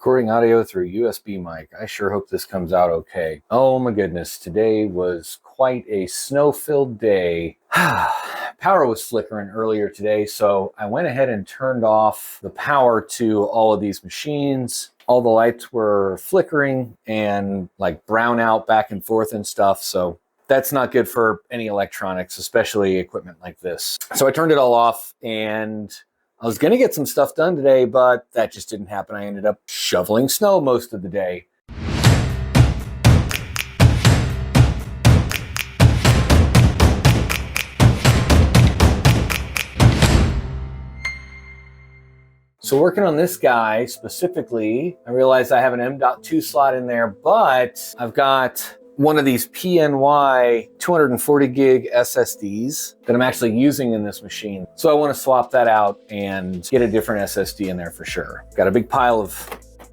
Recording audio through USB mic. I sure hope this comes out okay. Oh my goodness, today was quite a snow-filled day. Power was flickering earlier today, so I went ahead and turned off the power to all of these machines. All the lights were flickering and like brown out back and forth and stuff, so that's not good for any electronics, especially equipment like this. So I turned it all off, and I was gonna get some stuff done today, but that just didn't happen. I ended up shoveling snow most of the day. So working on this guy specifically, I realized I have an M.2 slot in there, but I've got one of these PNY 240 gig SSDs that I'm actually using in this machine. So I want to swap that out and get a different SSD in there for sure. Got a big pile of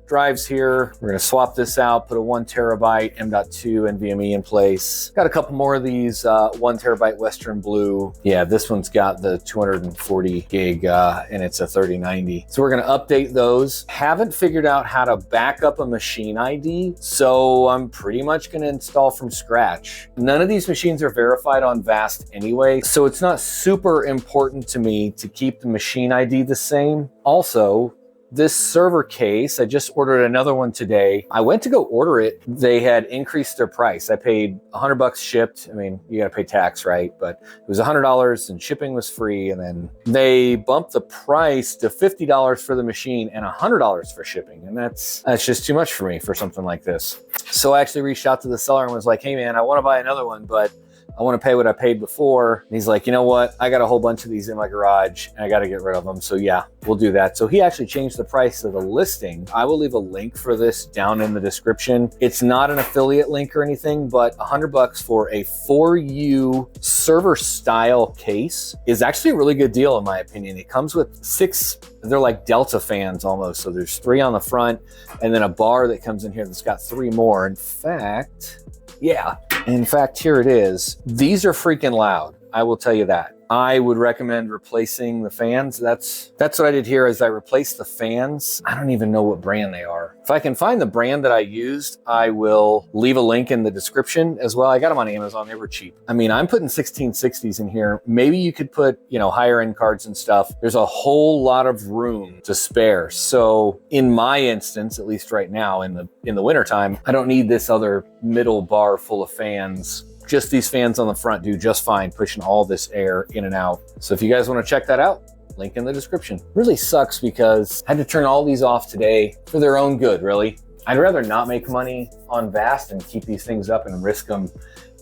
drives here. We're going to swap this out, put a 1 terabyte M.2 NVMe in place. Got a couple more of these 1 terabyte Western Blue. Yeah, this one's got the 240 gig and it's a 3090. So we're going to update those. Haven't figured out how to back up a machine ID, so I'm pretty much going to install from scratch. None of these machines are verified on VAST anyway, so it's not super important to me to keep the machine ID the same. Also, this server case, I just ordered another one today. I went to go order it. They had increased their price. I paid $100 shipped. I mean, you gotta pay tax, right? But it was $100 and shipping was free. And then they bumped the price to $50 for the machine and $100 for shipping. And that's just too much for me for something like this. So I actually reached out to the seller and was like, hey man, I wanna buy another one, but I want to pay what I paid before. And he's like, you know what? I got a whole bunch of these in my garage and I got to get rid of them. So yeah, we'll do that. So he actually changed the price of the listing. I will leave a link for this down in the description. It's not an affiliate link or anything, but $100 for a 4U server style case is actually a really good deal in my opinion. It comes with 6, they're like Delta fans almost. So there's 3 on the front and then a bar that comes in here that's got 3 more. In fact, yeah. In fact, here it is. These are freaking loud. I will tell you that. I would recommend replacing the fans. That's what I did here is I replaced the fans. I don't even know what brand they are. If I can find the brand that I used, I will leave a link in the description as well. I got them on Amazon. They were cheap. I mean, I'm putting 1660s in here. Maybe you could put, you know, higher end cards and stuff. There's a whole lot of room to spare. So in my instance, at least right now in the wintertime, I don't need this other middle bar full of fans. Just these fans on the front do just fine pushing all this air in and out. So if you guys want to check that out, link in the description. Really sucks because I had to turn all these off today for their own good, really. I'd rather not make money on VAST and keep these things up and risk them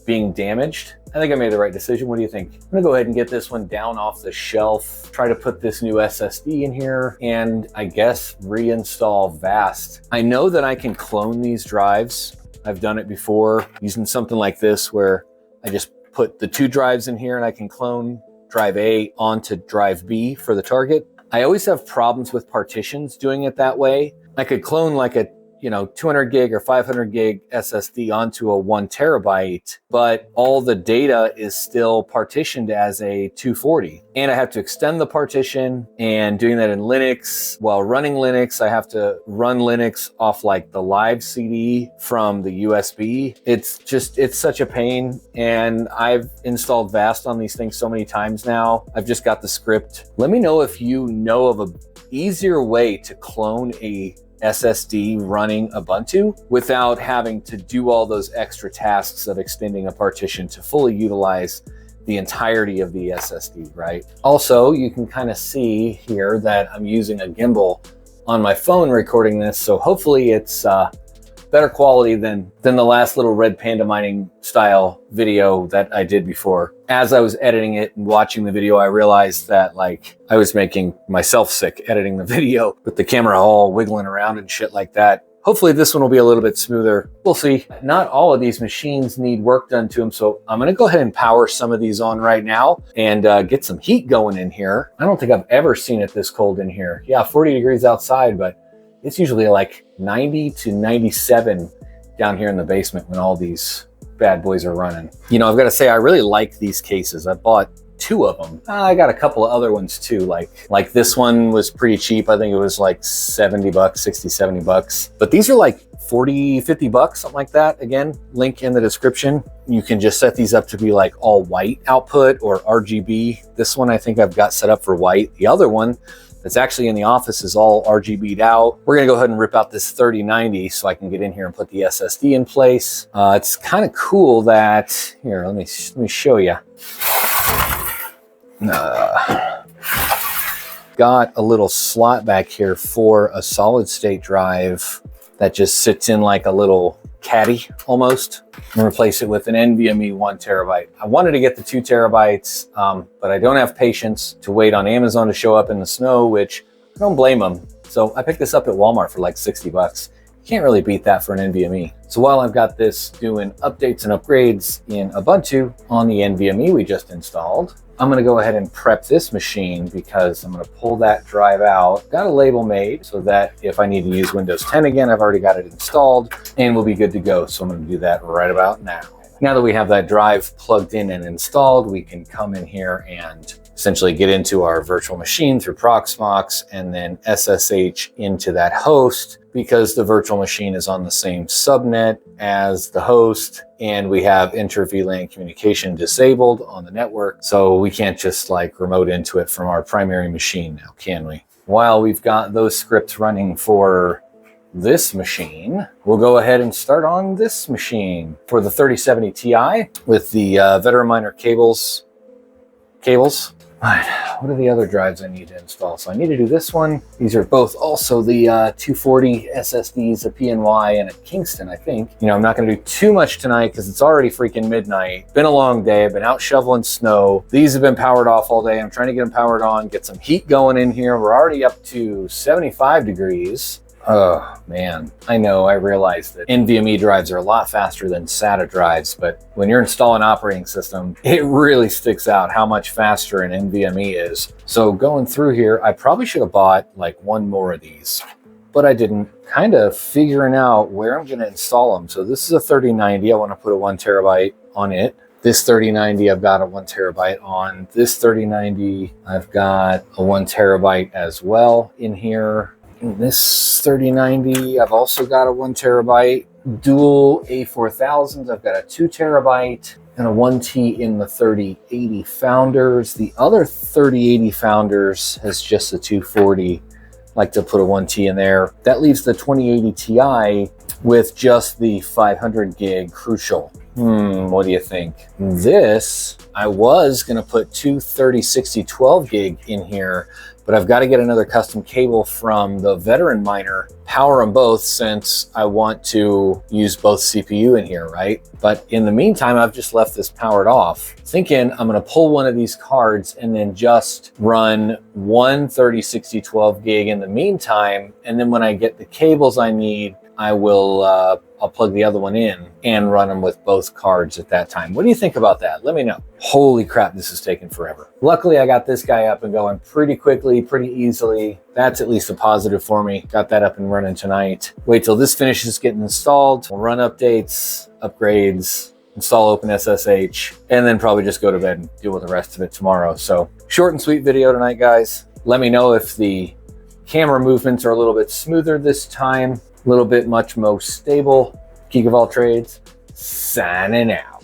being damaged. I think I made the right decision. What do you think? I'm gonna go ahead and get this one down off the shelf, try to put this new SSD in here, and I guess reinstall VAST. I know that I can clone these drives. I've done it before using something like this where I just put the 2 drives in here and I can clone drive A onto drive B for the target. I always have problems with partitions doing it that way. I could clone like a 200 gig or 500 gig SSD onto a 1 terabyte, but all the data is still partitioned as a 240. And I have to extend the partition, and doing that in Linux, while running Linux, I have to run Linux off like the live CD from the USB. It's such a pain. And I've installed VAST on these things so many times now. I've just got the script. Let me know if you know of an easier way to clone a SSD running Ubuntu without having to do all those extra tasks of extending a partition to fully utilize the entirety of the SSD, right? Also, you can kind of see here that I'm using a gimbal on my phone recording this, so hopefully it's better quality than the last little Red Panda Mining style video that I did before. As I was editing it and watching the video, I realized that like I was making myself sick editing the video with the camera all wiggling around and shit like that. Hopefully this one will be a little bit smoother. We'll see. Not all of these machines need work done to them, so I'm gonna go ahead and power some of these on right now and get some heat going in here. I don't think I've ever seen it this cold in here. Yeah, 40 degrees outside, but it's usually like 90 to 97 down here in the basement when all these bad boys are running. You know, I've got to say, I really like these cases. I bought 2 of them. I got a couple of other ones too. Like this one was pretty cheap. I think it was like 70 bucks, 60, 70 bucks. But these are like 40, 50 bucks, something like that. Again, link in the description. You can just set these up to be like all white output or RGB. This one I think I've got set up for white. The other one that's actually in the office is all RGB'd out. We're gonna go ahead and rip out this 3090 so I can get in here and put the SSD in place. It's kind of cool that, here, let me show you. Got a little slot back here for a solid state drive that just sits in like a little caddy almost, and replace it with an NVMe 1 terabyte. I wanted to get the 2 terabytes, but I don't have patience to wait on Amazon to show up in the snow, which I don't blame them. So I picked this up at Walmart for like 60 bucks. Can't really beat that for an NVMe. So while I've got this doing updates and upgrades in Ubuntu on the NVMe we just installed, I'm gonna go ahead and prep this machine because I'm gonna pull that drive out. Got a label made so that if I need to use Windows 10 again, I've already got it installed and we'll be good to go. So I'm gonna do that right about now. Now that we have that drive plugged in and installed, we can come in here and essentially get into our virtual machine through Proxmox and then SSH into that host, because the virtual machine is on the same subnet as the host and we have inter-VLAN communication disabled on the network. So we can't just like remote into it from our primary machine now, can we? While we've got those scripts running for this machine, we'll go ahead and start on this machine for the 3070 Ti with the Veteran Miner cables. All right, what are the other drives I need to install? So I need to do this one. These are both also the 240 SSDs, a PNY and a Kingston, I think. You know, I'm not gonna do too much tonight because it's already freaking midnight. Been a long day, I've been out shoveling snow. These have been powered off all day. I'm trying to get them powered on, get some heat going in here. We're already up to 75 degrees. Oh man, I know, I realize that NVMe drives are a lot faster than SATA drives, but when you're installing an operating system, it really sticks out how much faster an NVMe is. So going through here, I probably should have bought like 1 more of these, but I didn't. Kind of figuring out where I'm gonna install them. So this is a 3090, I wanna put a 1 terabyte on it. This 3090, I've got a 1 terabyte on. This 3090, I've got a 1 terabyte as well in here. In this 3090, I've also got a 1 terabyte. Dual A4000s, I've got a 2 terabyte and a 1T in the 3080 Founders. The other 3080 Founders has just a 240. Like to put a 1T in there. That leaves the 2080 Ti with just the 500 gig Crucial. What do you think? This, I was gonna put 2 3060 12 gig in here, but I've got to get another custom cable from the Veteran Miner, power them both since I want to use both CPU in here, right? But in the meantime, I've just left this powered off, thinking I'm gonna pull one of these cards and then just run 1 3060 12 gig in the meantime. And then when I get the cables I need, I will, I'll plug the other one in and run them with both cards at that time. What do you think about that? Let me know. Holy crap, this is taking forever. Luckily, I got this guy up and going pretty quickly, pretty easily. That's at least a positive for me. Got that up and running tonight. Wait till this finishes getting installed. We'll run updates, upgrades, install OpenSSH, and then probably just go to bed and deal with the rest of it tomorrow. So short and sweet video tonight, guys. Let me know if the camera movements are a little bit smoother this time. A little bit much more stable. Geek of all trades, signing out.